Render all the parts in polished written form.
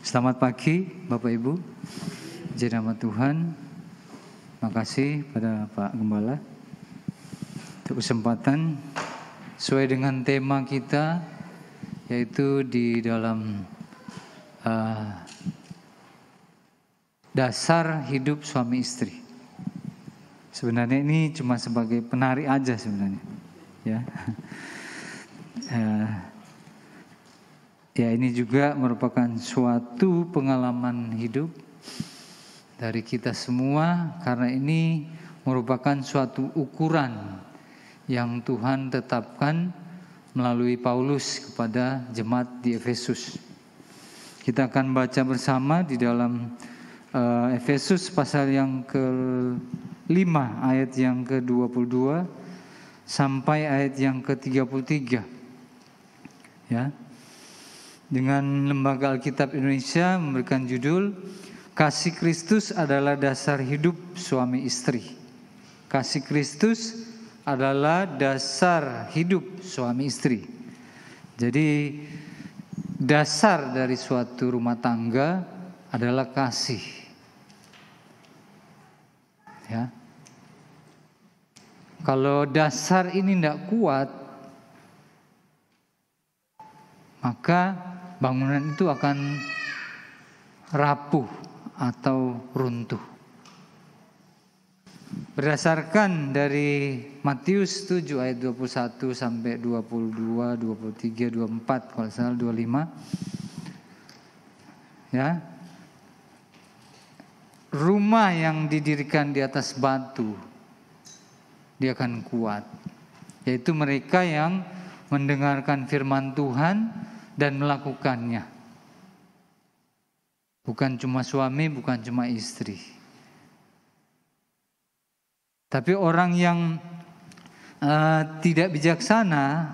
Selamat pagi Bapak Ibu, puji nama Tuhan. Makasih pada Pak Gembala untuk kesempatan sesuai dengan tema kita, yaitu di dalam dasar hidup suami istri. Sebenarnya ini cuma sebagai penarik aja sebenarnya, ya. Ya, ini juga merupakan suatu pengalaman hidup dari kita semua, karena ini merupakan suatu ukuran yang Tuhan tetapkan melalui Paulus kepada jemaat di Efesus. Kita akan baca bersama di dalam Efesus pasal yang ke-5 ayat yang ke-22 sampai ayat yang ke-33. Ya. Dengan Lembaga Alkitab Indonesia memberikan judul Kasih Kristus adalah dasar hidup suami istri. Kasih Kristus adalah dasar hidup suami istri. Jadi dasar dari suatu rumah tangga adalah kasih. Ya. Kalau dasar ini tidak kuat, maka bangunan itu akan rapuh atau runtuh. Berdasarkan dari Matius 7 ayat 21 sampai 22, 23, 24, kalau salah 25. Ya. Rumah yang didirikan di atas batu, dia akan kuat. Yaitu mereka yang mendengarkan firman Tuhan dan melakukannya. Bukan cuma suami, bukan cuma istri. Tapi orang yang tidak bijaksana,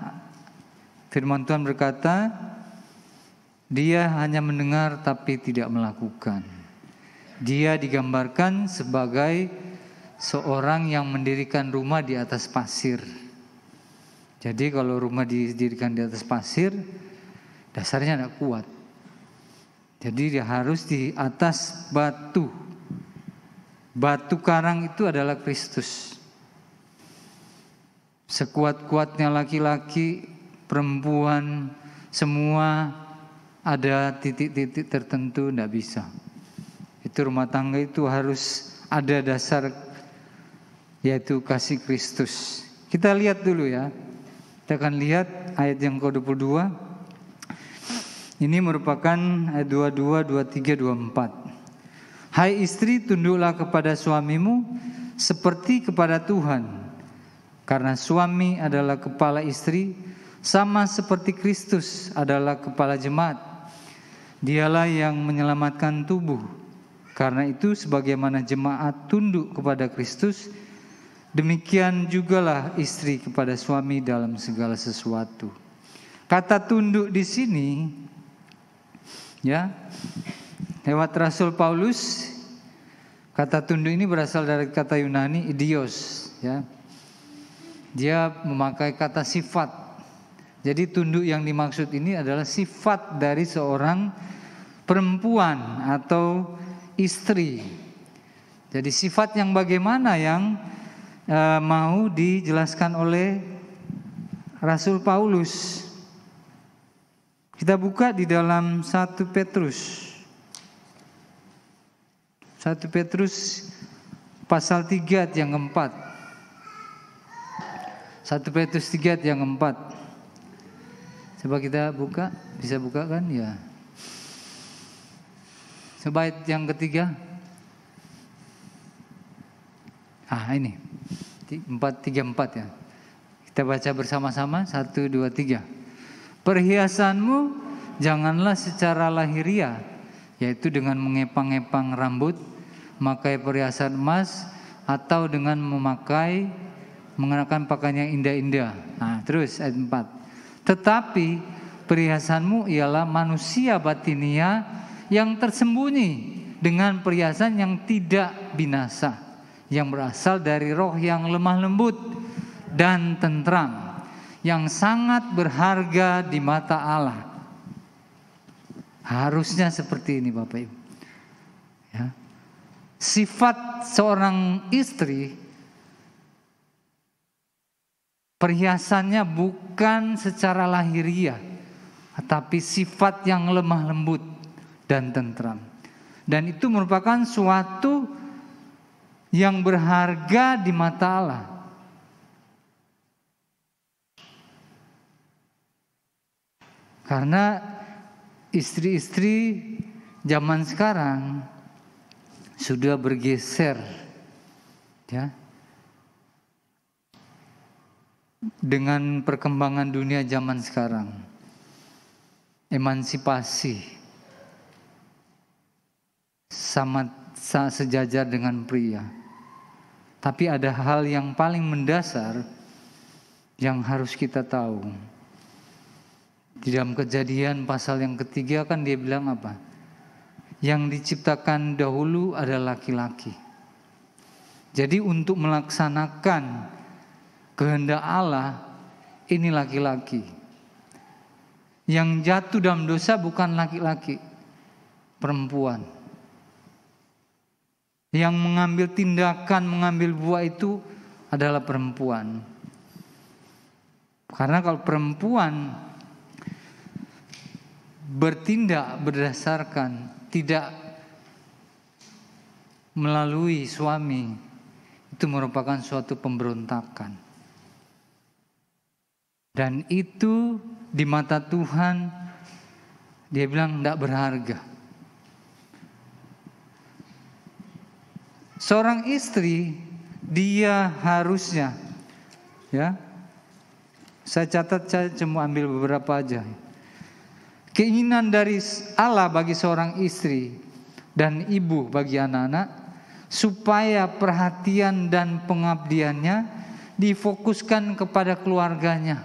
firman Tuhan berkata, dia hanya mendengar tapi tidak melakukan. Dia digambarkan sebagai seorang yang mendirikan rumah di atas pasir. Jadi kalau rumah didirikan di atas pasir, dasarnya tidak kuat. Jadi dia harus di atas batu. Batu karang itu adalah Kristus. Sekuat-kuatnya laki-laki, perempuan, semua ada titik-titik tertentu tidak bisa. Itu rumah tangga itu harus ada dasar, yaitu kasih Kristus. Kita lihat dulu ya. Kita akan lihat ayat yang ke-22. Ini merupakan ayat 22, 23, 24. Hai istri, tunduklah kepada suamimu seperti kepada Tuhan. Karena suami adalah kepala istri, sama seperti Kristus adalah kepala jemaat. Dialah yang menyelamatkan tubuh. Karena itu sebagaimana jemaat tunduk kepada Kristus, demikian jugalah istri kepada suami dalam segala sesuatu. Kata tunduk di sini, ya, lewat Rasul Paulus, kata tunduk ini berasal dari kata Yunani idios, ya. Dia memakai kata sifat. Jadi tunduk yang dimaksud ini adalah sifat dari seorang perempuan atau istri. Jadi sifat yang bagaimana yang mau dijelaskan oleh Rasul Paulus. Kita buka di dalam 1 Petrus. 1 Petrus pasal 3 ayat yang keempat. 1 Petrus 3 ayat yang keempat. Coba kita buka, bisa buka kan? Ya. Coba ayat yang ketiga. Ini 4:34 ya. Kita baca bersama-sama 1, 2, 3. Perhiasanmu janganlah secara lahiria, yaitu dengan mengepang-epang rambut, memakai perhiasan emas, atau dengan mengenakan pakaian yang indah-indah. Terus ayat 4. Tetapi perhiasanmu ialah manusia batinia yang tersembunyi dengan perhiasan yang tidak binasa, yang berasal dari roh yang lemah lembut dan tentram, yang sangat berharga di mata Allah. Harusnya seperti ini Bapak Ibu. Ya. Sifat seorang istri, perhiasannya bukan secara lahiriah, tetapi sifat yang lemah lembut dan tentram. Dan itu merupakan suatu yang berharga di mata Allah. Karena istri-istri zaman sekarang sudah bergeser, ya, dengan perkembangan dunia zaman sekarang. Emansipasi sama sejajar dengan pria. Tapi ada hal yang paling mendasar yang harus kita tahu. Di dalam Kejadian pasal yang ketiga kan dia bilang apa? Yang diciptakan dahulu adalah laki-laki. Jadi untuk melaksanakan kehendak Allah, ini laki-laki. Yang jatuh dalam dosa bukan laki-laki, perempuan. Yang mengambil tindakan, mengambil buah itu adalah perempuan. Karena kalau perempuan bertindak berdasarkan tidak melalui suami, itu merupakan suatu pemberontakan. Dan itu di mata Tuhan, dia bilang tidak berharga. Seorang istri, dia harusnya, ya, saya catat, saya cuma ambil beberapa aja. Keinginan dari Allah bagi seorang istri dan ibu bagi anak-anak, supaya perhatian dan pengabdiannya difokuskan kepada keluarganya.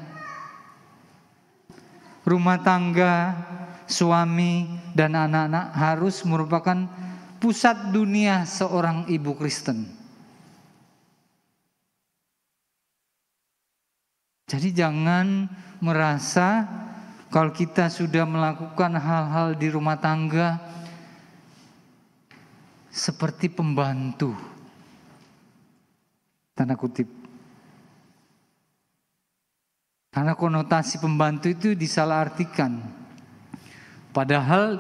Rumah tangga, suami, dan anak-anak harus merupakan pusat dunia seorang ibu Kristen. Jadi jangan merasa kalau kita sudah melakukan hal-hal di rumah tangga seperti pembantu, tanda kutip. Karena konotasi pembantu itu disalahartikan. Padahal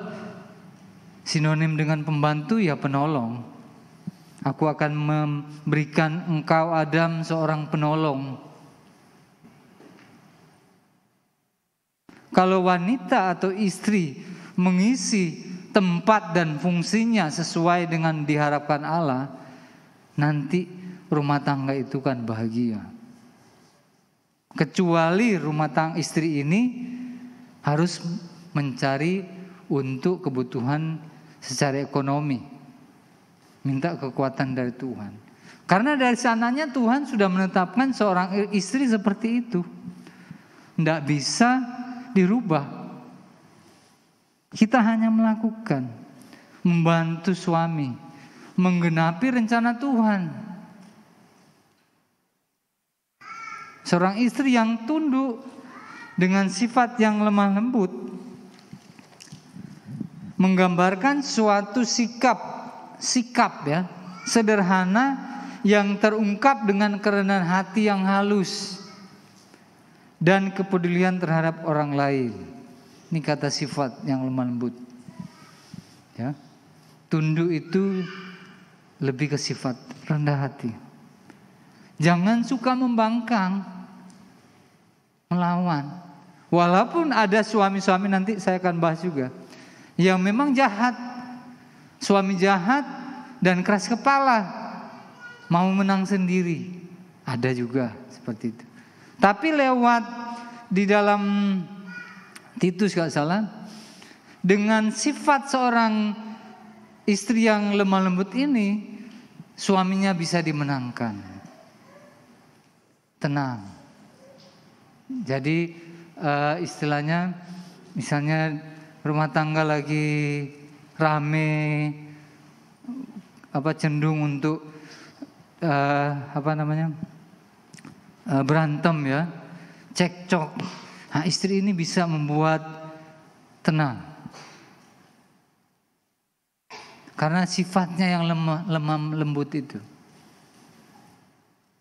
sinonim dengan pembantu ya penolong. Aku akan memberikan engkau Adam seorang penolong. Kalau wanita atau istri mengisi tempat dan fungsinya sesuai dengan diharapkan Allah, nanti rumah tangga itu kan bahagia. Kecuali rumah tangga istri ini harus mencari untuk kebutuhan secara ekonomi, minta kekuatan dari Tuhan. Karena dari sananya Tuhan sudah menetapkan seorang istri seperti itu, tidak bisa dirubah. Kita hanya melakukan, membantu suami, menggenapi rencana Tuhan. Seorang istri yang tunduk dengan sifat yang lemah lembut menggambarkan suatu sikap ya, sederhana yang terungkap dengan kerendahan hati yang halus dan kepedulian terhadap orang lain. Ini kata sifat yang lemah lembut. Ya. Tunduk itu lebih ke sifat rendah hati. Jangan suka membangkang, melawan. Walaupun ada suami-suami, nanti saya akan bahas juga, yang memang jahat. Suami jahat dan keras kepala, mau menang sendiri. Ada juga seperti itu. Tapi lewat di dalam Titus kalau salah, dengan sifat seorang istri yang lemah lembut ini, suaminya bisa dimenangkan. Tenang. Jadi istilahnya, misalnya rumah tangga lagi rame, cenderung untuk berantem ya, cekcok. Nah, istri ini bisa membuat tenang. Karena sifatnya yang lemah lembut itu.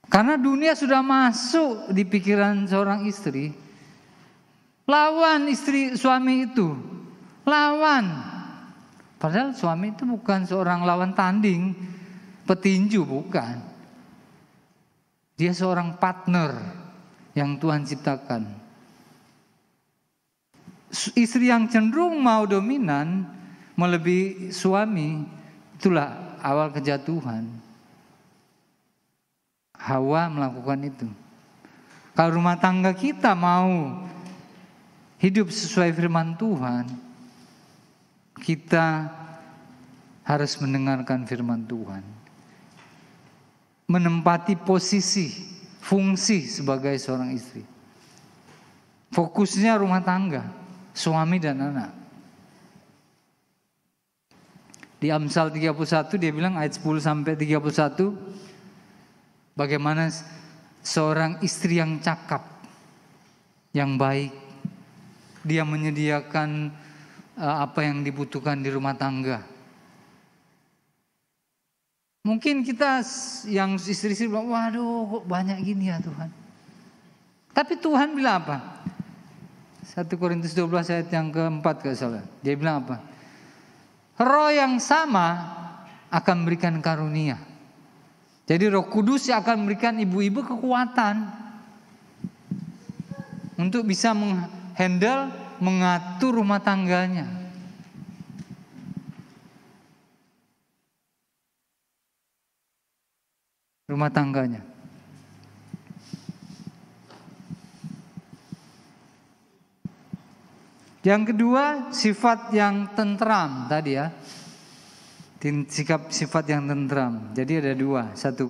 Karena dunia sudah masuk di pikiran seorang istri. Lawan istri suami itu. Lawan. Padahal suami itu bukan seorang lawan tanding, petinju, bukan. Dia seorang partner yang Tuhan ciptakan. Istri yang cenderung mau dominan melebihi suami, itulah awal kejatuhan. Hawa melakukan itu. Kalau rumah tangga kita mau hidup sesuai firman Tuhan, kita harus mendengarkan firman Tuhan. Menempati posisi, fungsi sebagai seorang istri. Fokusnya rumah tangga, suami dan anak. Di Amsal 31 dia bilang ayat 10 sampai 31, bagaimana seorang istri yang cakap, yang baik, dia menyediakan apa yang dibutuhkan di rumah tangga. Mungkin kita yang istri-istri bilang, waduh kok banyak gini ya Tuhan. Tapi Tuhan bilang apa? 1 Korintus 12 ayat yang keempat kalau salah. Dia bilang apa? Roh yang sama akan memberikan karunia. Jadi Roh Kudus yang akan memberikan ibu-ibu kekuatan untuk bisa menghandle, mengatur rumah tangganya. Rumah tangganya. Yang kedua, sifat yang tentram tadi ya. Sikap sifat yang tentram. Jadi ada dua. 1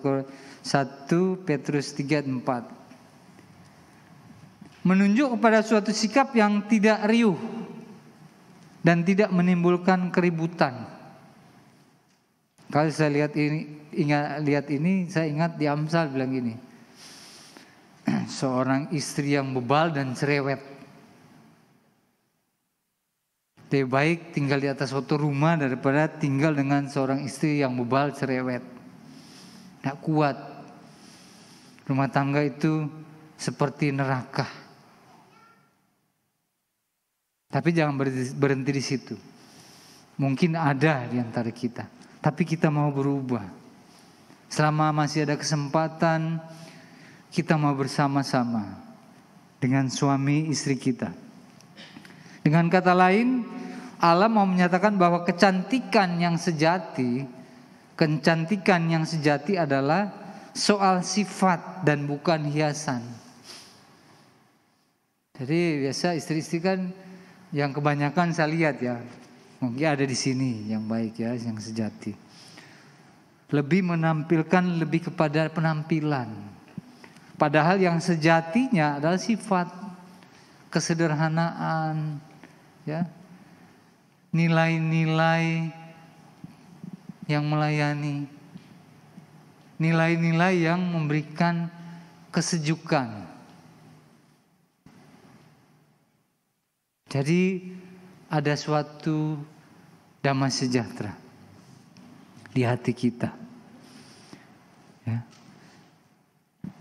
Petrus 3:4. Menunjuk kepada suatu sikap yang tidak riuh dan tidak menimbulkan keributan. Kalau saya lihat ini, saya ingat di Amsal bilang gini. Seorang istri yang bebal dan cerewet. Lebih baik tinggal di atas suatu rumah daripada tinggal dengan seorang istri yang bebal cerewet. Tidak kuat. Rumah tangga itu seperti neraka. Tapi jangan berhenti di situ. Mungkin ada di antara kita. Tapi kita mau berubah. Selama masih ada kesempatan, kita mau bersama-sama dengan suami istri kita. Dengan kata lain, Allah mau menyatakan bahwa kecantikan yang sejati adalah soal sifat dan bukan hiasan. Jadi biasa istri-istri kan yang kebanyakan saya lihat ya, mungkin ada di sini yang baik ya, yang sejati. Lebih menampilkan lebih kepada penampilan. Padahal yang sejatinya adalah sifat, kesederhanaan, ya. Nilai-nilai yang melayani, nilai-nilai yang memberikan kesejukan. Jadi ada suatu damai sejahtera di hati kita. Ya.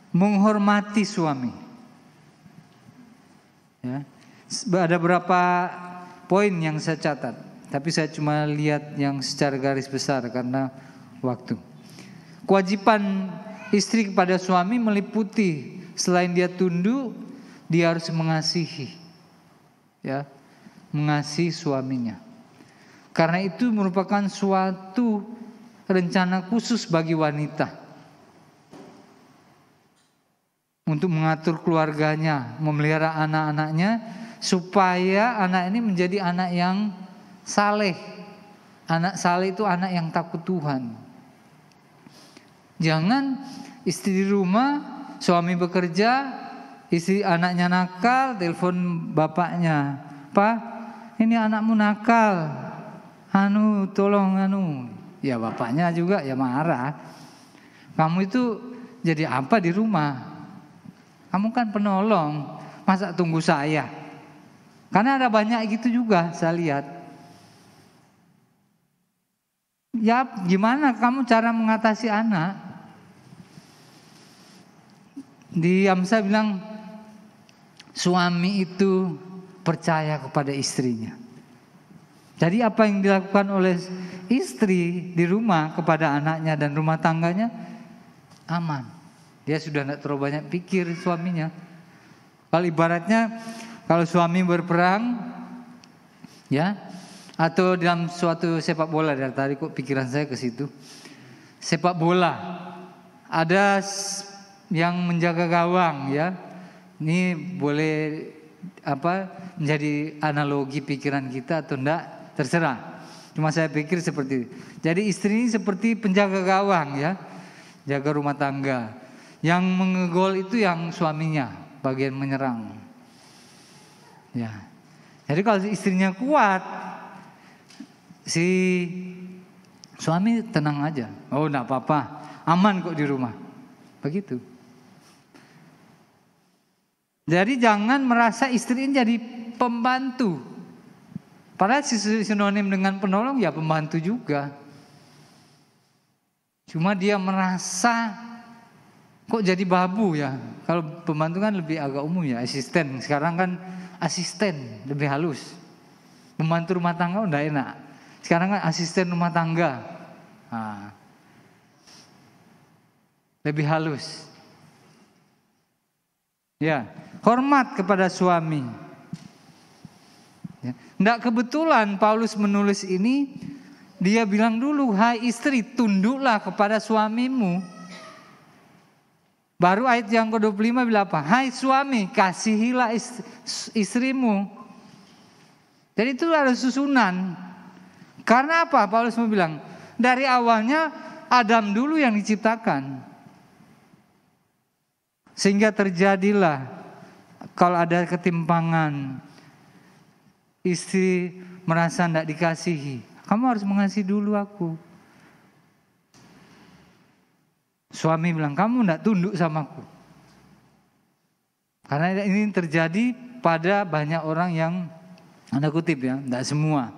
Menghormati suami. Ya. Ada berapa poin yang saya catat, tapi saya cuma lihat yang secara garis besar karena waktu. Kewajiban istri kepada suami meliputi selain dia tunduk, dia harus mengasihi, ya, mengasihi suaminya. Karena itu merupakan suatu rencana khusus bagi wanita untuk mengatur keluarganya, memelihara anak-anaknya, supaya anak ini menjadi anak yang saleh. Anak saleh itu anak yang takut Tuhan. Jangan istri di rumah, suami bekerja, istri anaknya nakal, telepon bapaknya, "Pak, ini anakmu nakal. Tolong Ya bapaknya juga ya marah. Kamu itu jadi apa di rumah? Kamu kan penolong, masa tunggu saya? Karena ada banyak gitu juga saya lihat. Ya gimana kamu cara mengatasi anak? Di Amsal bilang suami itu percaya kepada istrinya. Jadi apa yang dilakukan oleh istri di rumah kepada anaknya dan rumah tangganya aman. Dia sudah tidak terlalu banyak pikir suaminya. Kalau ibaratnya kalau suami berperang, ya, atau dalam suatu sepak bola, dari tadi kok pikiran saya ke situ. Sepak bola, ada yang menjaga gawang, ya. Ini boleh menjadi analogi pikiran kita atau enggak, terserah. Cuma saya pikir seperti itu. Jadi istri ini seperti penjaga gawang, ya, jaga rumah tangga. Yang mengegol itu yang suaminya, bagian menyerang. Ya. Jadi kalau istrinya kuat, si suami tenang aja. Oh, enggak apa-apa, aman kok di rumah. Begitu. Jadi jangan merasa istri ini jadi pembantu. Padahal sinonim dengan penolong ya pembantu juga. Cuma dia merasa kok jadi babu ya. Kalau pembantu kan lebih agak umum ya, asisten. Sekarang kan asisten lebih halus. Pembantu rumah tangga udah enak. Sekarang kan asisten rumah tangga. Nah, lebih halus. Ya, hormat kepada suami. Ya. Nggak kebetulan Paulus menulis ini, dia bilang dulu, hai istri tunduklah kepada suamimu. Baru ayat yang ke-25 bilang apa? Hai suami kasihilah istrimu. Jadi itu ada susunan. Karena apa? Paulus mau bilang, dari awalnya Adam dulu yang diciptakan. Sehingga terjadilah kalau ada ketimpangan, istri merasa tidak dikasihi, kamu harus mengasihi dulu aku. Suami bilang, kamu tidak tunduk sama aku. Karena ini terjadi pada banyak orang yang, tanda kutip ya, tidak semua,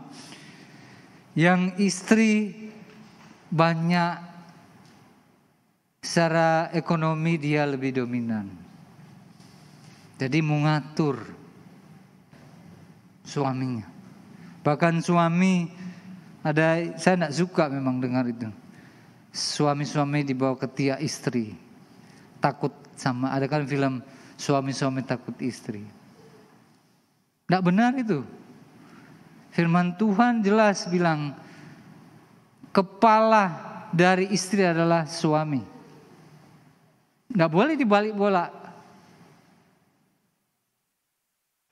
yang istri banyak secara ekonomi dia lebih dominan. Jadi mengatur suaminya. Bahkan suami ada, saya tidak suka memang dengar itu. Suami-suami dibawa ketiak istri. Takut sama, ada kan film suami-suami takut istri. Tidak benar itu. Firman Tuhan jelas bilang, kepala dari istri adalah suami. Nggak boleh dibalik bola.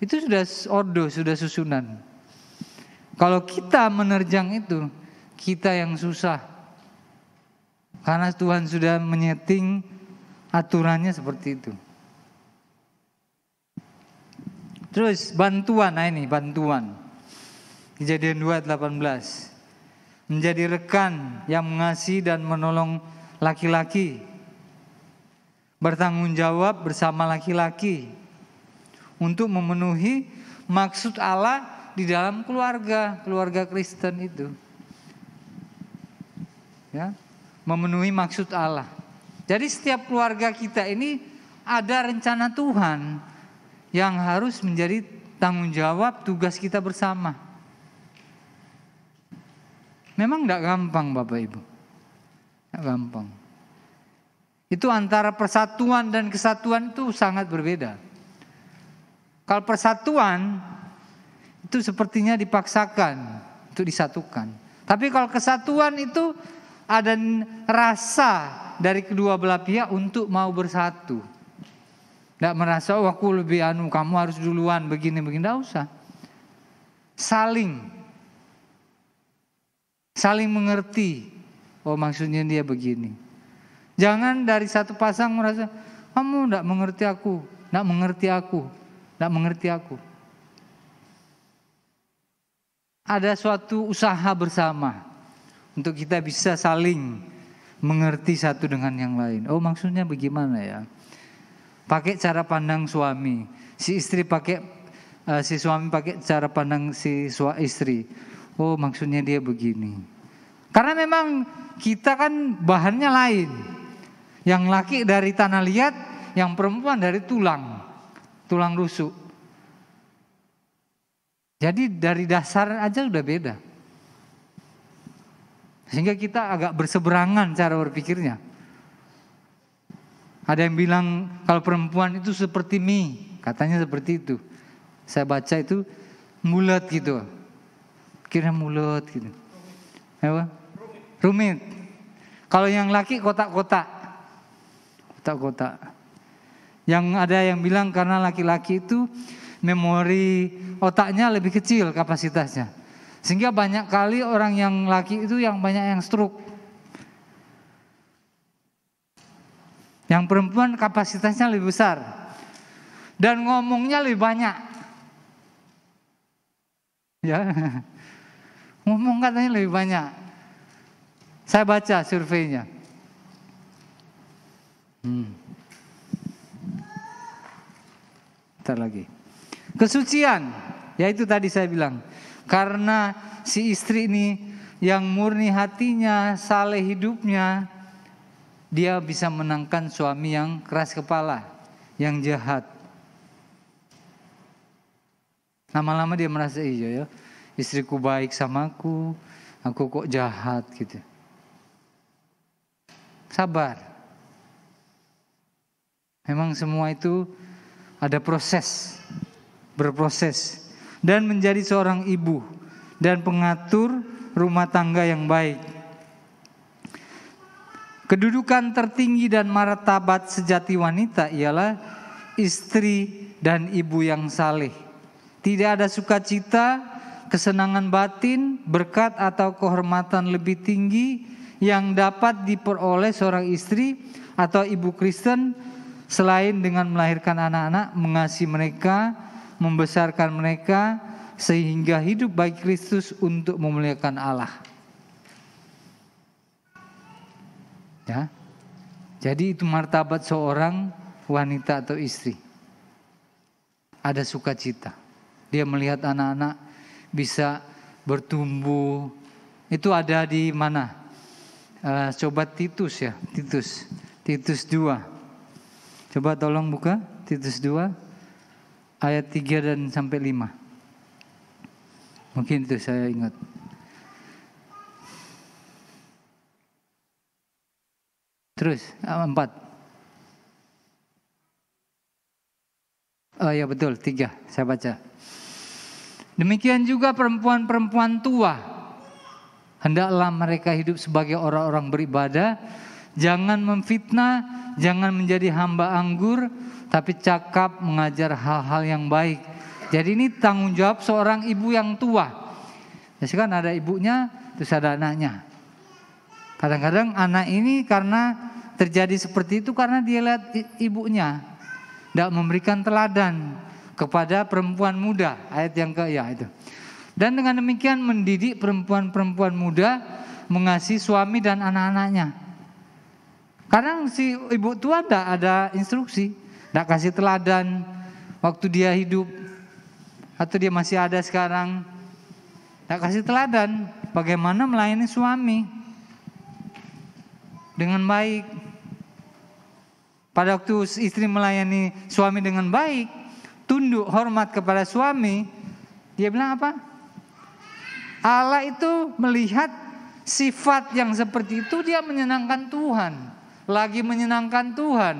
Itu sudah ordo, sudah susunan. Kalau kita menerjang itu, kita yang susah. Karena Tuhan sudah menyeting aturannya seperti itu. Terus bantuan, nah ini bantuan. Kejadian 2:18. Menjadi rekan yang mengasihi dan menolong laki-laki. Bertanggung jawab bersama laki-laki untuk memenuhi maksud Allah di dalam keluarga Kristen itu. Ya, memenuhi maksud Allah. Jadi setiap keluarga kita ini ada rencana Tuhan yang harus menjadi tanggung jawab tugas kita bersama. Memang tidak gampang Bapak Ibu. Tidak gampang. Itu antara persatuan dan kesatuan itu sangat berbeda. Kalau persatuan itu sepertinya dipaksakan untuk disatukan. Tapi kalau kesatuan itu ada rasa dari kedua belah pihak untuk mau bersatu. Tidak merasa, oh aku lebih kamu harus duluan begini-begini. Tidak usah. Saling mengerti. Oh maksudnya dia begini. Jangan dari satu pasang merasa, kamu tidak mengerti aku, tidak mengerti aku, tidak mengerti aku. Ada suatu usaha bersama untuk kita bisa saling mengerti satu dengan yang lain. Oh maksudnya bagaimana ya? Pakai cara pandang suami, si suami pakai cara pandang si istri. Oh maksudnya dia begini. Karena memang kita kan bahannya lain. Yang laki dari tanah liat, yang perempuan dari tulang rusuk. Jadi dari dasar aja udah beda. Sehingga kita agak berseberangan cara berpikirnya. Ada yang bilang kalau perempuan itu seperti mie, katanya seperti itu. Saya baca itu mulet gitu. Kira mulet gitu. Apa? Rumit. Kalau yang laki kotak-kotak. Kotak-kotak. Yang ada yang bilang karena laki-laki itu memori otaknya lebih kecil kapasitasnya. Sehingga banyak kali orang yang laki itu yang banyak yang stroke. Yang perempuan kapasitasnya lebih besar. Dan ngomongnya lebih banyak. Ya. Ngomong katanya lebih banyak. Saya baca surveinya. Bentar lagi. Kesucian, yaitu tadi saya bilang. Karena si istri ini yang murni hatinya, saleh hidupnya, dia bisa menangkan suami yang keras kepala, yang jahat. Lama-lama dia merasa iya ya, istriku baik sama aku kok jahat gitu. Sabar. Memang semua itu ada proses, berproses. Dan menjadi seorang ibu dan pengatur rumah tangga yang baik. Kedudukan tertinggi dan martabat sejati wanita ialah istri dan ibu yang saleh. Tidak ada sukacita, kesenangan batin, berkat atau kehormatan lebih tinggi yang dapat diperoleh seorang istri atau ibu Kristen selain dengan melahirkan anak-anak, mengasihi mereka, membesarkan mereka sehingga hidup bagi Kristus untuk memuliakan Allah. Ya. Jadi itu martabat seorang wanita atau istri. Ada sukacita. Dia melihat anak-anak bisa bertumbuh. Itu ada di mana? Coba Titus ya, Titus 2. Coba tolong buka Titus 2. Ayat 3 dan sampai 5. Mungkin itu saya ingat. Terus 4. Oh ya betul 3 saya baca. Demikian juga perempuan-perempuan tua. Hendaklah mereka hidup sebagai orang-orang beribadah. Jangan memfitnah, jangan menjadi hamba anggur, tapi cakap mengajar hal-hal yang baik. Jadi ini tanggung jawab seorang ibu yang tua. Jadi kan ada ibunya, terus ada anaknya. Kadang-kadang anak ini karena terjadi seperti itu karena dia lihat ibunya tidak memberikan teladan kepada perempuan muda. Ayat yang itu. Dan dengan demikian mendidik perempuan-perempuan muda mengasihi suami dan anak-anaknya. Kadang si ibu tua tidak ada instruksi. Tidak kasih teladan waktu dia hidup atau dia masih ada sekarang. Tidak kasih teladan bagaimana melayani suami dengan baik. Pada waktu istri melayani suami dengan baik, tunduk hormat kepada suami, dia bilang apa? Allah itu melihat sifat yang seperti itu dia menyenangkan Tuhan, lagi menyenangkan Tuhan.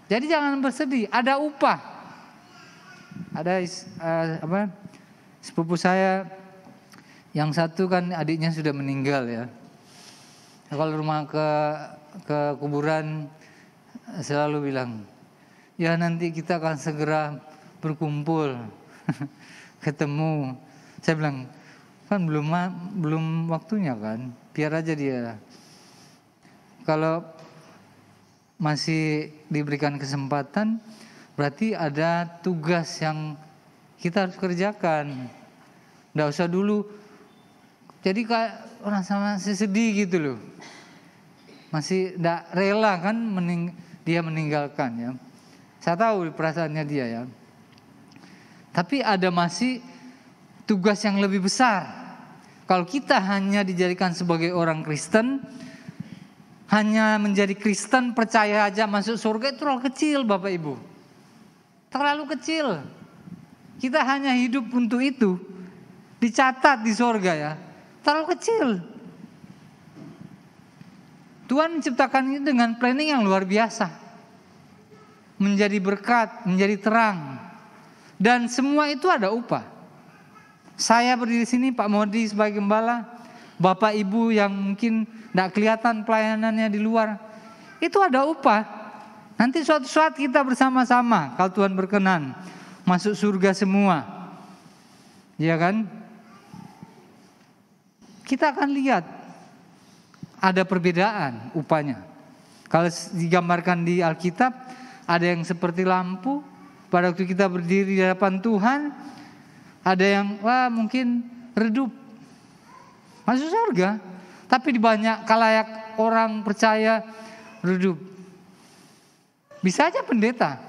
Jadi jangan bersedih, ada upah. Ada sepupu saya yang satu kan adiknya sudah meninggal ya. Kalau rumah ke kuburan selalu bilang, ya nanti kita akan segera berkumpul, ketemu. Saya bilang, kan belum waktunya kan, biar aja dia. Kalau masih diberikan kesempatan, berarti ada tugas yang kita harus kerjakan. Nggak usah dulu. Jadi kayak orang sama sedih gitu loh. Masih nggak rela kan dia meninggalkan ya. Saya tahu perasaannya dia ya. Tapi ada masih tugas yang lebih besar. Kalau kita hanya dijadikan sebagai orang Kristen, hanya menjadi Kristen percaya aja masuk surga, itu terlalu kecil Bapak Ibu. Terlalu kecil. Kita hanya hidup untuk itu. Dicatat di surga ya. Terlalu kecil. Tuhan menciptakan itu dengan planning yang luar biasa. Menjadi berkat, menjadi terang. Dan semua itu ada upah. Saya berdiri sini, Pak Modi sebagai gembala, Bapak Ibu yang mungkin tidak kelihatan pelayanannya di luar, itu ada upah. Nanti suatu saat kita bersama-sama, kalau Tuhan berkenan, masuk surga semua. Ya kan? Kita akan lihat ada perbedaan upahnya. Kalau digambarkan di Alkitab, ada yang seperti lampu pada waktu kita berdiri di hadapan Tuhan. Ada yang mungkin redup masuk surga, tapi di banyak khalayak orang percaya redup. Bisa aja pendeta.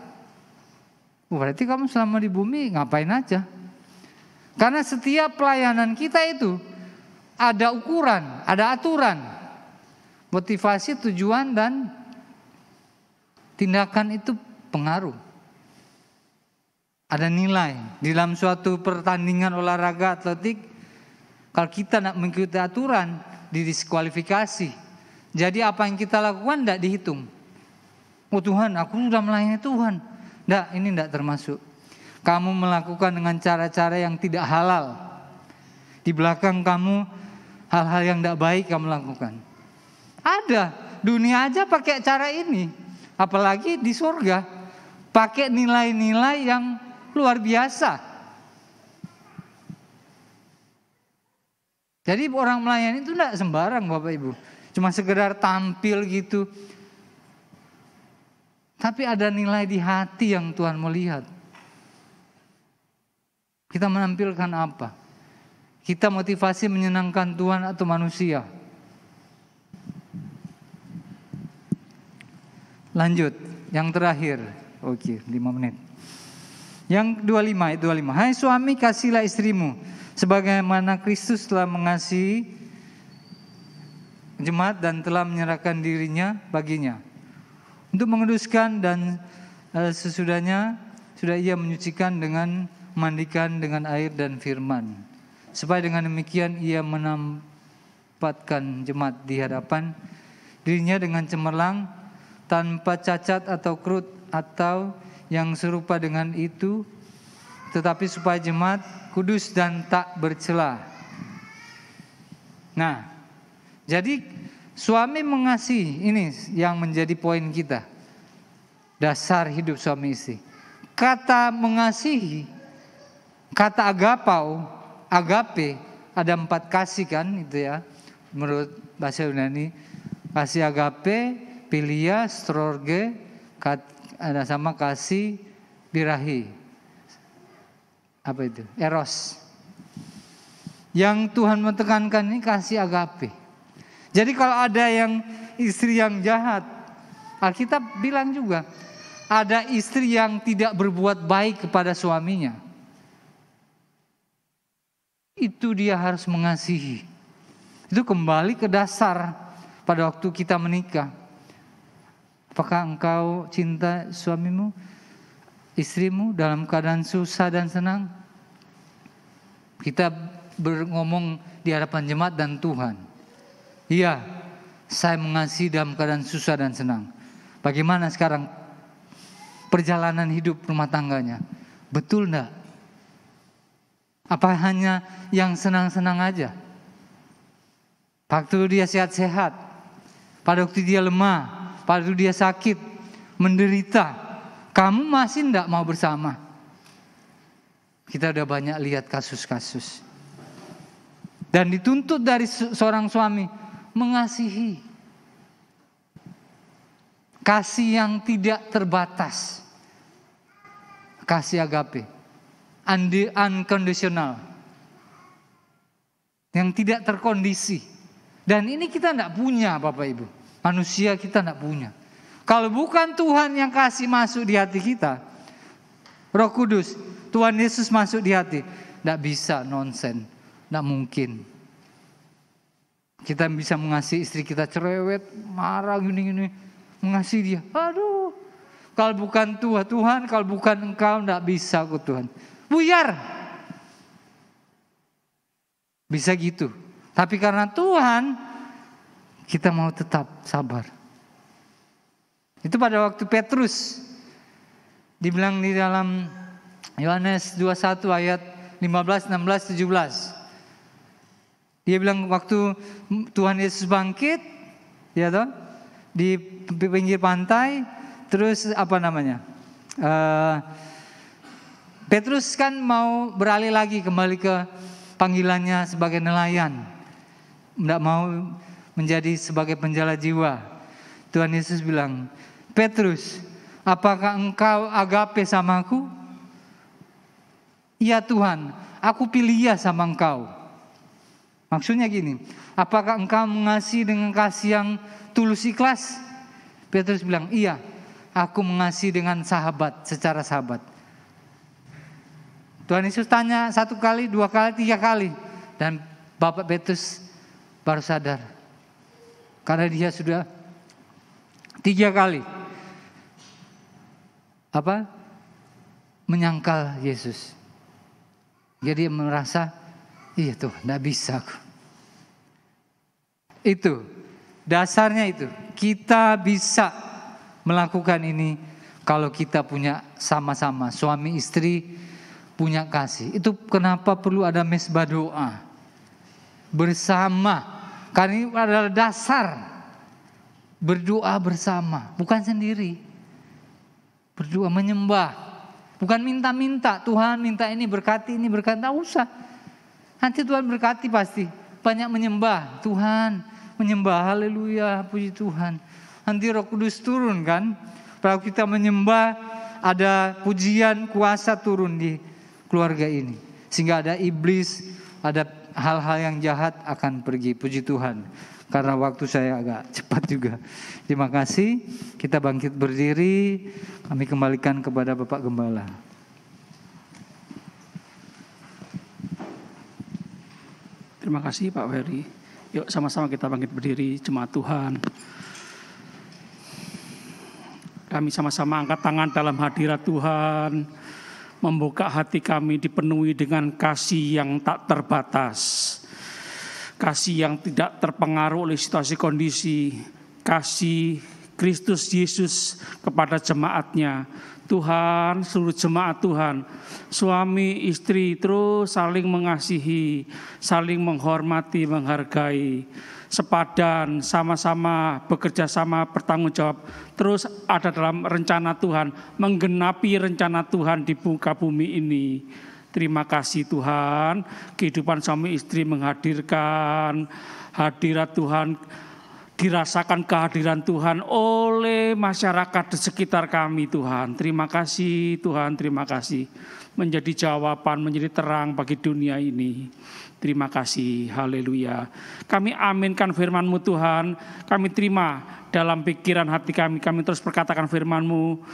Berarti kamu selama di bumi ngapain aja? Karena setiap pelayanan kita itu ada ukuran, ada aturan, motivasi, tujuan, dan tindakan itu pengaruh. Ada nilai di dalam suatu pertandingan olahraga atletik. Kalau kita nak mengikuti aturan, didiskualifikasi. Jadi apa yang kita lakukan tidak dihitung. Oh Tuhan, aku sudah melayani Tuhan. Tidak, ini tidak termasuk. Kamu melakukan dengan cara-cara yang tidak halal. Di belakang kamu hal-hal yang tidak baik kamu lakukan. Ada, dunia aja pakai cara ini. Apalagi di surga, pakai nilai-nilai yang luar biasa. Jadi orang melayani itu tidak sembarang Bapak Ibu. Cuma sekedar tampil gitu. Tapi ada nilai di hati yang Tuhan mau lihat. Kita menampilkan apa? Kita motivasi menyenangkan Tuhan atau manusia? Lanjut, yang terakhir. Oke, 5 menit. Yang 25. Hai suami, kasihilah istrimu sebagaimana Kristus telah mengasihi jemaat dan telah menyerahkan dirinya baginya untuk menguduskan, dan sesudahnya sudah ia menyucikan dengan memandikan dengan air dan firman, supaya dengan demikian ia menempatkan jemaat di hadapan dirinya dengan cemerlang, tanpa cacat atau kerut atau yang serupa dengan itu, tetapi supaya jemaat kudus dan tak bercela. Nah, jadi suami mengasihi, ini yang menjadi poin kita. Dasar hidup suami istri. Kata mengasihi, kata agapau, agape, ada 4 kasih kan itu ya. Menurut bahasa Yunani, kasih agape, philia, storge, ada sama kasih birahi. Apa itu? Eros. Yang Tuhan menekankan ini kasih agape. Jadi kalau ada yang istri yang jahat, Alkitab bilang juga, ada istri yang tidak berbuat baik kepada suaminya, itu dia harus mengasihi. Itu kembali ke dasar pada waktu kita menikah. Apakah engkau cinta suamimu, istrimu dalam keadaan susah dan senang? Kita ngomong di hadapan jemaat dan Tuhan. Iya, saya mengasihi dalam keadaan susah dan senang. Bagaimana sekarang perjalanan hidup rumah tangganya? Betul enggak? Apa hanya yang senang-senang aja? Waktu dia sehat-sehat, pada waktu dia lemah, pada waktu dia sakit, menderita, kamu masih enggak mau bersama? Kita udah banyak lihat kasus-kasus. Dan dituntut dari seorang suami mengasihi. Kasih yang tidak terbatas. Kasih agape. Unconditional. Yang tidak terkondisi. Dan ini kita tidak punya Bapak Ibu. Manusia kita tidak punya. Kalau bukan Tuhan yang kasih masuk di hati kita, Roh Kudus, Tuhan Yesus masuk di hati, tidak bisa, nonsen, tidak mungkin. Kita bisa mengasihi istri kita cerewet, marah gini-gini, mengasihi dia. Aduh, kalau bukan Tuhan, kalau bukan Engkau enggak bisa kok Tuhan. Buyar. Bisa gitu. Tapi karena Tuhan, kita mau tetap sabar. Itu pada waktu Petrus dibilang di dalam Yohanes 21 ayat 15, 16, 17. Dia bilang waktu Tuhan Yesus bangkit, ya toh, di pinggir pantai, terus Petrus kan mau beralih lagi kembali ke panggilannya sebagai nelayan, tidak mau menjadi sebagai penjala jiwa. Tuhan Yesus bilang, Petrus, apakah engkau agape sama aku? Iya Tuhan, aku pilih ya sama engkau. Maksudnya gini, apakah engkau mengasihi dengan kasih yang tulus ikhlas? Petrus bilang, iya, aku mengasihi dengan sahabat, secara sahabat. Tuhan Yesus tanya 1 kali, 2 kali, 3 kali. Dan Bapak Petrus baru sadar. Karena dia sudah 3 kali menyangkal Yesus. Jadi dia merasa, iya tuh, enggak bisa aku. Itu, dasarnya itu. Kita bisa melakukan ini kalau kita punya sama-sama, suami istri punya kasih. Itu kenapa perlu ada mesbah doa bersama. Karena ini adalah dasar berdoa bersama, bukan sendiri. Berdoa menyembah, bukan minta-minta. Tuhan minta ini berkati, tak usah. Nanti Tuhan berkati pasti. Banyak menyembah Tuhan, menyembah, haleluya, puji Tuhan. Nanti Roh Kudus turun kan. Kalau kita menyembah, ada pujian, kuasa turun di keluarga ini. Sehingga ada iblis, ada hal-hal yang jahat akan pergi, puji Tuhan. Karena waktu saya agak cepat juga. Terima kasih, kita bangkit berdiri. Kami kembalikan kepada Bapak Gembala. Terima kasih Pak Ferry. Yuk sama-sama kita bangkit berdiri, jemaat Tuhan. Kami sama-sama angkat tangan dalam hadirat Tuhan. Membuka hati kami dipenuhi dengan kasih yang tak terbatas. Kasih yang tidak terpengaruh oleh situasi kondisi. Kasih Kristus Yesus kepada jemaatnya. Tuhan, seluruh jemaat Tuhan, suami istri terus saling mengasihi, saling menghormati, menghargai, sepadan, sama-sama bekerja sama, bertanggung jawab, terus ada dalam rencana Tuhan, menggenapi rencana Tuhan di muka bumi ini. Terima kasih Tuhan, kehidupan suami istri menghadirkan hadirat Tuhan, dirasakan kehadiran Tuhan oleh masyarakat di sekitar kami Tuhan. Terima kasih Tuhan, terima kasih. Menjadi jawaban, menjadi terang bagi dunia ini. Terima kasih, haleluya. Kami aminkan firman-Mu Tuhan, kami terima dalam pikiran hati kami, kami terus perkatakan firman-Mu.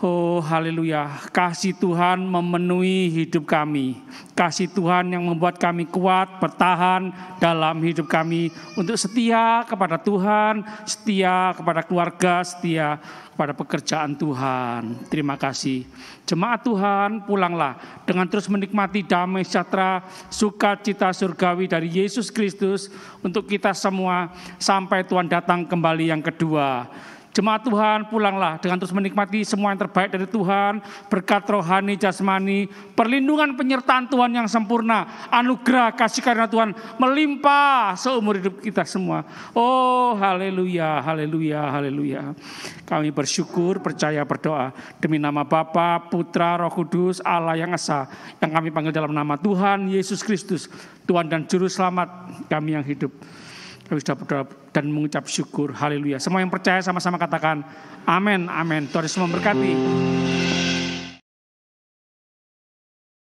Oh haleluya, kasih Tuhan memenuhi hidup kami. Kasih Tuhan yang membuat kami kuat, bertahan dalam hidup kami. Untuk setia kepada Tuhan, setia kepada keluarga, setia kepada pekerjaan Tuhan. Terima kasih. Jemaat Tuhan, pulanglah dengan terus menikmati damai sejahtera, sukacita surgawi dari Yesus Kristus untuk kita semua sampai Tuhan datang kembali yang kedua. Jemaat Tuhan, pulanglah dengan terus menikmati semua yang terbaik dari Tuhan, berkat rohani, jasmani, perlindungan penyertaan Tuhan yang sempurna, anugerah kasih karunia Tuhan melimpah seumur hidup kita semua. Oh haleluya, haleluya, haleluya. Kami bersyukur, percaya, berdoa demi nama Bapa, Putra, Roh Kudus, Allah yang Esa, yang kami panggil dalam nama Tuhan Yesus Kristus, Tuhan dan Juru Selamat kami yang hidup. Kami sudah berdoa dan mengucap syukur. Haleluya. Semua yang percaya sama-sama katakan amin, amin. Tuhan Yesus memberkati.